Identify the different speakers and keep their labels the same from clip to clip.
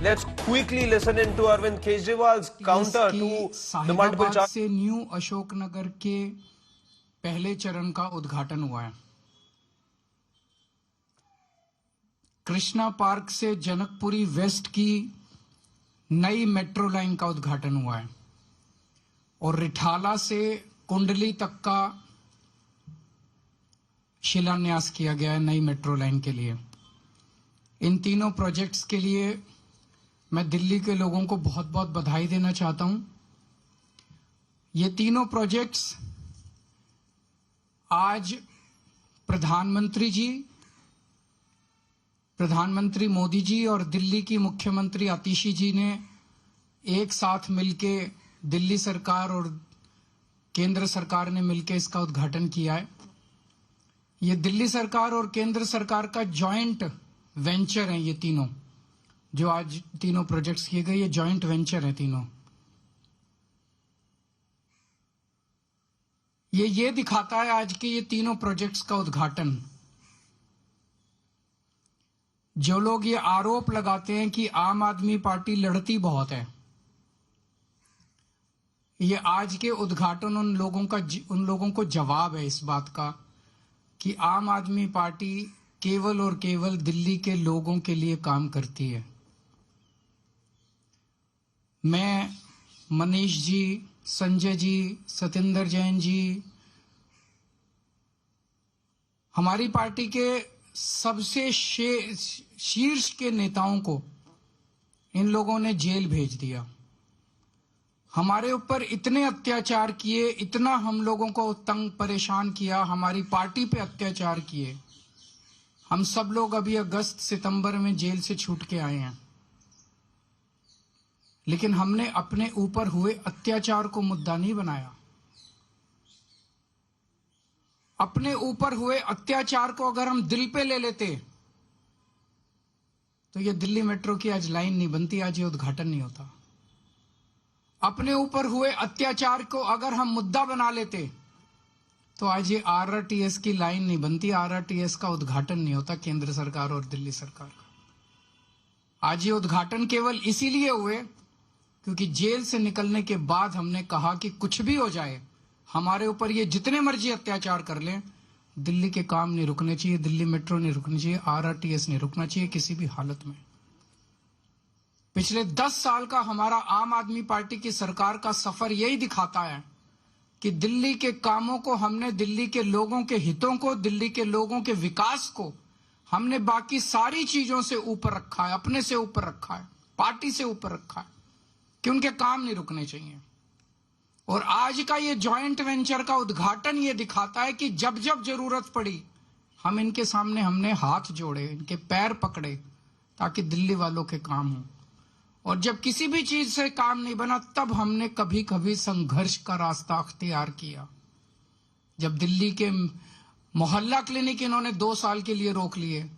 Speaker 1: Let's quickly listen into Arvind Kejriwal's counter to the multiple charges.
Speaker 2: से new Ashoknagar के पहले चरण का उद्घाटन हुआ है। कृष्णा पार्क से जनकपुरी वेस्ट की नई मेट्रो लाइन का उद्घाटन हुआ है और रिठाला से कुंडली तक का शिलान्यास किया गया है नई मेट्रो लाइन के लिए। इन तीनों प्रोजेक्ट्स के लिए मैं दिल्ली के लोगों को बहुत बहुत बधाई देना चाहता हूं। ये तीनों प्रोजेक्ट्स आज प्रधानमंत्री मोदी जी और दिल्ली की मुख्यमंत्री आतिशी जी ने एक साथ मिलके दिल्ली सरकार और केंद्र सरकार ने मिलके इसका उद्घाटन किया है। ये दिल्ली सरकार और केंद्र सरकार का जॉइंट वेंचर है। ये तीनों जो आज तीनों प्रोजेक्ट्स किए गए, ये जॉइंट वेंचर है तीनों। ये दिखाता है आज के ये तीनों प्रोजेक्ट्स का उद्घाटन। जो लोग ये आरोप लगाते हैं कि आम आदमी पार्टी लड़ती बहुत है, ये आज के उद्घाटन उन लोगों को जवाब है इस बात का कि आम आदमी पार्टी केवल और केवल दिल्ली के लोगों के लिए काम करती है। मैं, मनीष जी, संजय जी, सतेंद्र जैन जी, हमारी पार्टी के सबसे शीर्ष के नेताओं को इन लोगों ने जेल भेज दिया। हमारे ऊपर इतने अत्याचार किए, इतना हम लोगों को तंग परेशान किया, हमारी पार्टी पे अत्याचार किए। हम सब लोग अभी अगस्त सितंबर में जेल से छूट के आए हैं, लेकिन हमने अपने ऊपर हुए अत्याचार को मुद्दा नहीं बनाया। अपने ऊपर हुए अत्याचार को अगर हम दिल पे ले लेते तो ये दिल्ली मेट्रो की आज लाइन नहीं बनती, आज ये उद्घाटन नहीं होता। अपने ऊपर हुए अत्याचार को अगर हम मुद्दा बना लेते तो आज ये आरआरटीएस की लाइन नहीं बनती, आरआरटीएस का उद्घाटन नहीं होता केंद्र सरकार और दिल्ली सरकार का। आज ये उद्घाटन केवल इसीलिए हुए क्योंकि जेल से निकलने के बाद हमने कहा कि कुछ भी हो जाए, हमारे ऊपर ये जितने मर्जी अत्याचार कर लें, दिल्ली के काम नहीं रुकने चाहिए, दिल्ली मेट्रो नहीं रुकनी चाहिए, आरआरटीएस नहीं रुकना चाहिए किसी भी हालत में। पिछले 10 साल का हमारा आम आदमी पार्टी की सरकार का सफर यही दिखाता है कि दिल्ली के कामों को हमने, दिल्ली के लोगों के हितों को, दिल्ली के लोगों के विकास को हमने बाकी सारी चीजों से ऊपर रखा है, अपने से ऊपर रखा है, पार्टी से ऊपर रखा है कि उनके काम नहीं रुकने चाहिए। और आज का ये जॉइंट वेंचर का उद्घाटन ये दिखाता है कि जब जब जरूरत पड़ी हम इनके सामने हमने हाथ जोड़े, इनके पैर पकड़े ताकि दिल्ली वालों के काम हो। और जब किसी भी चीज से काम नहीं बना तब हमने कभी कभी संघर्ष का रास्ता अख्तियार किया। जब दिल्ली के मोहल्ला क्लिनिक इन्होंने 2 साल के लिए रोक लिए,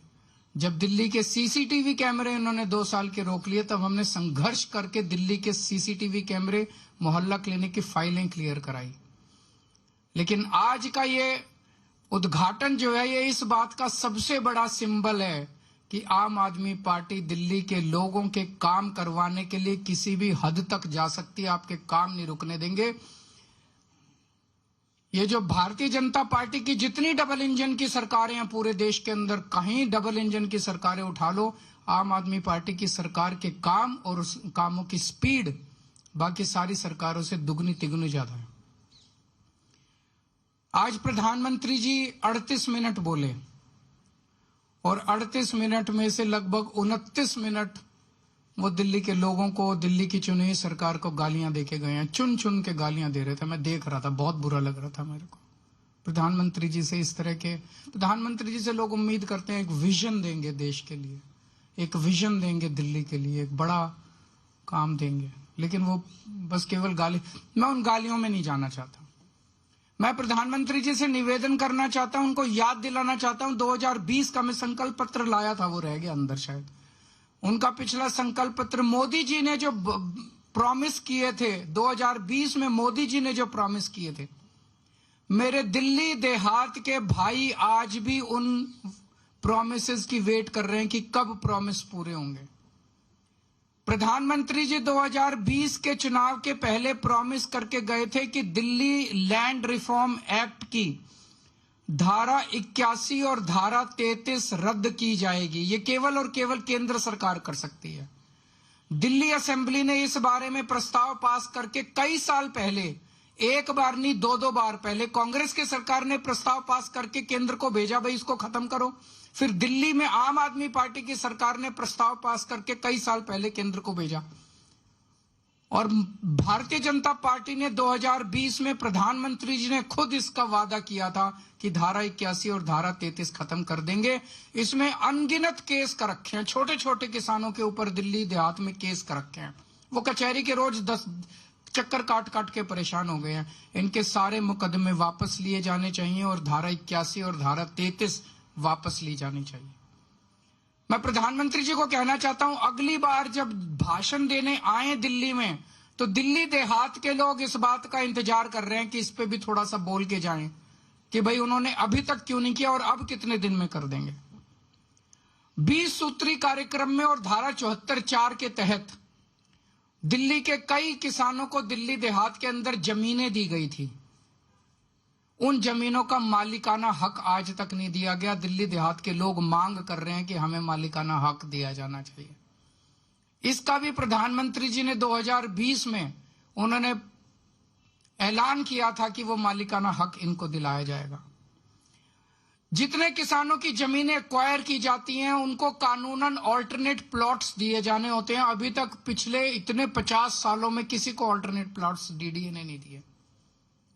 Speaker 2: जब दिल्ली के सीसीटीवी कैमरे इन्होंने 2 साल के रोक लिए, तब हमने संघर्ष करके दिल्ली के सीसीटीवी कैमरे, मोहल्ला क्लिनिक की फाइलें क्लियर कराई। लेकिन आज का ये उद्घाटन जो है, ये इस बात का सबसे बड़ा सिंबल है कि आम आदमी पार्टी दिल्ली के लोगों के काम करवाने के लिए किसी भी हद तक जा सकती है, आपके काम नहीं रुकने देंगे। ये जो भारतीय जनता पार्टी की जितनी डबल इंजन की सरकारें हैं पूरे देश के अंदर, कहीं डबल इंजन की सरकारें उठा लो, आम आदमी पार्टी की सरकार के काम और उस कामों की स्पीड बाकी सारी सरकारों से दुगनी तिगुनी ज्यादा है। आज प्रधानमंत्री जी 38 मिनट बोले और 38 मिनट में से लगभग 29 मिनट वो दिल्ली के लोगों को, दिल्ली की चुनी हुई सरकार को गालियां देके गए हैं। चुन चुन के गालियां दे रहे थे, मैं देख रहा था, बहुत बुरा लग रहा था मेरे को। प्रधानमंत्री जी से इस तरह के, प्रधानमंत्री जी से लोग उम्मीद करते हैं एक विजन देंगे देश के लिए, एक विजन देंगे दिल्ली के लिए, एक बड़ा काम देंगे, लेकिन वो बस केवल गाली। मैं उन गालियों में नहीं जाना चाहता। मैं प्रधानमंत्री जी से निवेदन करना चाहता हूं, उनको याद दिलाना चाहता हूं, 2020 का मैं संकल्प पत्र लाया था, वो रह गया अंदर शायद। उनका पिछला संकल्प पत्र मोदी जी ने जो प्रॉमिस किए थे, 2020 में मोदी जी ने जो प्रॉमिस किए थे, मेरे दिल्ली देहात के भाई आज भी उन प्रॉमिसेस की वेट कर रहे हैं कि कब प्रॉमिस पूरे होंगे। प्रधानमंत्री जी 2020 के चुनाव के पहले प्रॉमिस करके गए थे कि दिल्ली लैंड रिफॉर्म एक्ट की धारा 81 और धारा 33 रद्द की जाएगी। ये केवल और केवल केंद्र सरकार कर सकती है। दिल्ली असेंबली ने इस बारे में प्रस्ताव पास करके कई साल पहले, एक बार नहीं दो बार पहले कांग्रेस की सरकार ने प्रस्ताव पास करके केंद्र को भेजा, भाई इसको खत्म करो। फिर दिल्ली में आम आदमी पार्टी की सरकार ने प्रस्ताव पास करके कई साल पहले केंद्र को भेजा। और भारतीय जनता पार्टी ने 2020 में प्रधानमंत्री जी ने खुद इसका वादा किया था कि धारा 81 और धारा 33 खत्म कर देंगे। इसमें अनगिनत केस कर रखे हैं, छोटे छोटे किसानों के ऊपर दिल्ली देहात में केस कर रखे हैं। वो कचहरी के रोज 10 चक्कर काट काट के परेशान हो गए हैं। इनके सारे मुकदमे वापस लिए जाने चाहिए और धारा 81 और धारा 33 वापस ली जानी चाहिए। मैं प्रधानमंत्री जी को कहना चाहता हूं, अगली बार जब भाषण देने आए दिल्ली में, तो दिल्ली देहात के लोग इस बात का इंतजार कर रहे हैं कि इस पे भी थोड़ा सा बोल के जाएं कि भाई उन्होंने अभी तक क्यों नहीं किया और अब कितने दिन में कर देंगे। 20 सूत्री कार्यक्रम में और धारा 74(4) के तहत दिल्ली के कई किसानों को दिल्ली देहात के अंदर जमीनें दी गई थी। उन जमीनों का मालिकाना हक आज तक नहीं दिया गया। दिल्ली देहात के लोग मांग कर रहे हैं कि हमें मालिकाना हक दिया जाना चाहिए। इसका भी प्रधानमंत्री जी ने 2020 में उन्होंने ऐलान किया था कि वो मालिकाना हक इनको दिलाया जाएगा। जितने किसानों की जमीनें एक्वायर की जाती हैं उनको कानूनन ऑल्टरनेट प्लॉट्स दिए जाने होते हैं। अभी तक पिछले इतने 50 सालों में किसी को ऑल्टरनेट प्लॉट्स डीडीए ने नहीं दिए।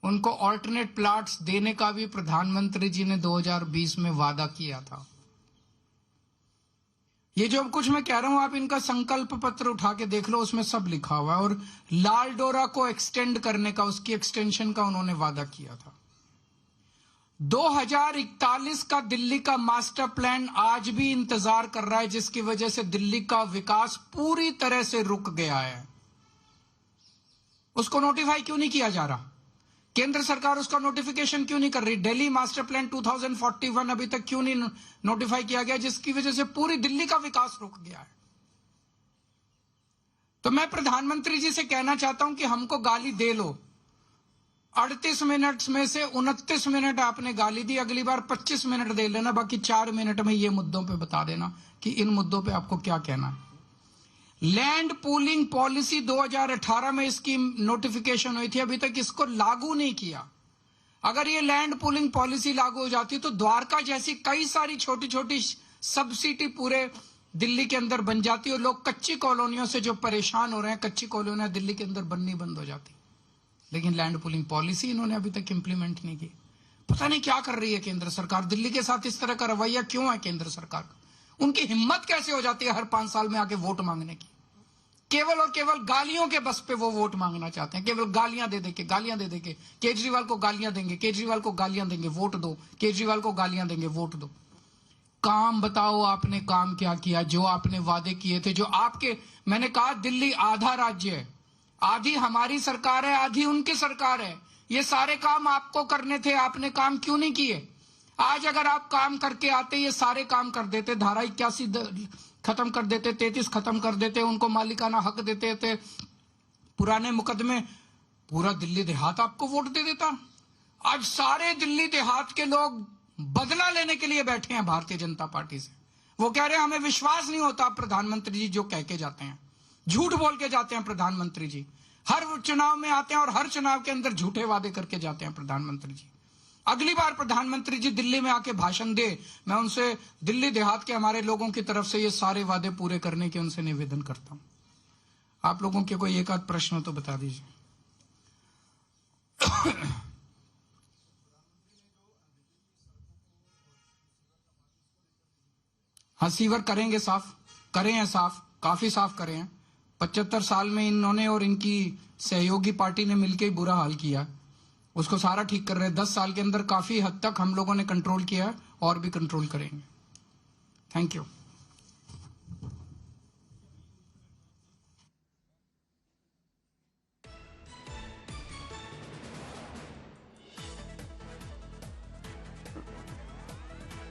Speaker 2: उनको ऑल्टरनेट प्लॉट्स देने का भी प्रधानमंत्री जी ने 2020 में वादा किया था। ये जो कुछ मैं कह रहा हूं, आप इनका संकल्प पत्र उठा के देख लो, उसमें सब लिखा हुआ है। और लाल डोरा को एक्सटेंड करने का, उसकी एक्सटेंशन का उन्होंने वादा किया था। 2041 का दिल्ली का मास्टर प्लान आज भी इंतजार कर रहा है, जिसकी वजह से दिल्ली का विकास पूरी तरह से रुक गया है। उसको नोटिफाई क्यों नहीं किया जा रहा? केंद्र सरकार उसका नोटिफिकेशन क्यों नहीं कर रही? दिल्ली मास्टर प्लान 2041 अभी तक क्यों नहीं नोटिफाई किया गया, जिसकी वजह से पूरी दिल्ली का विकास रुक गया है। तो मैं प्रधानमंत्री जी से कहना चाहता हूं कि हमको गाली दे लो। 38 मिनट में से 29 मिनट आपने गाली दी, अगली बार 25 मिनट दे लेना, बाकी 4 मिनट में ये मुद्दों पे बता देना कि इन मुद्दों पे आपको क्या कहना है। लैंड पूलिंग पॉलिसी 2018 में इसकी नोटिफिकेशन हुई थी, अभी तक इसको लागू नहीं किया। अगर ये लैंड पूलिंग पॉलिसी लागू हो जाती तो द्वारका जैसी कई सारी छोटी छोटी सब सिटी पूरे दिल्ली के अंदर बन जाती और लोग कच्ची कॉलोनियों से जो परेशान हो रहे हैं, कच्ची कॉलोनियां दिल्ली के अंदर बननी बंद हो जाती। लेकिन लैंड पूलिंग पॉलिसी इन्होंने अभी तक इंप्लीमेंट नहीं की। पता नहीं क्या कर रही है केंद्र सरकार। दिल्ली के साथ इस तरह का रवैया क्यों है केंद्र सरकार का? उनकी हिम्मत कैसे हो जाती है हर 5 साल में आके वोट मांगने की? केवल और केवल गालियों के बस पे वो वोट मांगना चाहते हैं। केवल गालियां दे देके केजरीवाल को गालियां देंगे, केजरीवाल को गालियां देंगे, वोट दो, केजरीवाल को गालियां देंगे, वोट दो। काम बताओ, आपने काम क्या किया? जो आपने वादे किए थे, जो आपके, मैंने कहा दिल्ली आधा राज्य है, आधी हमारी सरकार है, आधी उनकी सरकार है। ये सारे काम आपको करने थे, आपने काम क्यों नहीं किए? आज अगर आप काम करके आते, ये सारे काम कर देते, धारा 81 खत्म कर देते, 33 खत्म कर देते, उनको मालिकाना हक देते थे, पुराने मुकदमे, पूरा दिल्ली देहात आपको वोट दे देता। आज सारे दिल्ली देहात के लोग बदला लेने के लिए बैठे हैं भारतीय जनता पार्टी से। वो कह रहे हैं हमें विश्वास नहीं होता प्रधानमंत्री जी जो कह के जाते हैं, झूठ बोल के जाते हैं प्रधानमंत्री जी। हर चुनाव में आते हैं और हर चुनाव के अंदर झूठे वादे करके जाते हैं प्रधानमंत्री जी। अगली बार प्रधानमंत्री जी दिल्ली में आके भाषण दे, मैं उनसे दिल्ली देहात के हमारे लोगों की तरफ से ये सारे वादे पूरे करने के उनसे निवेदन करता हूं। आप लोगों के कोई एक आध प्रश्न हो तो बता दीजिए। हाँ, सीवर करेंगे, साफ करे हैं, साफ काफी साफ करे हैं। 75 साल में इन्होंने और इनकी सहयोगी पार्टी ने मिलकर बुरा हाल किया, उसको सारा ठीक कर रहे हैं। 10 साल के अंदर काफी हद तक हम लोगों ने कंट्रोल किया है और भी कंट्रोल करेंगे। Thank you.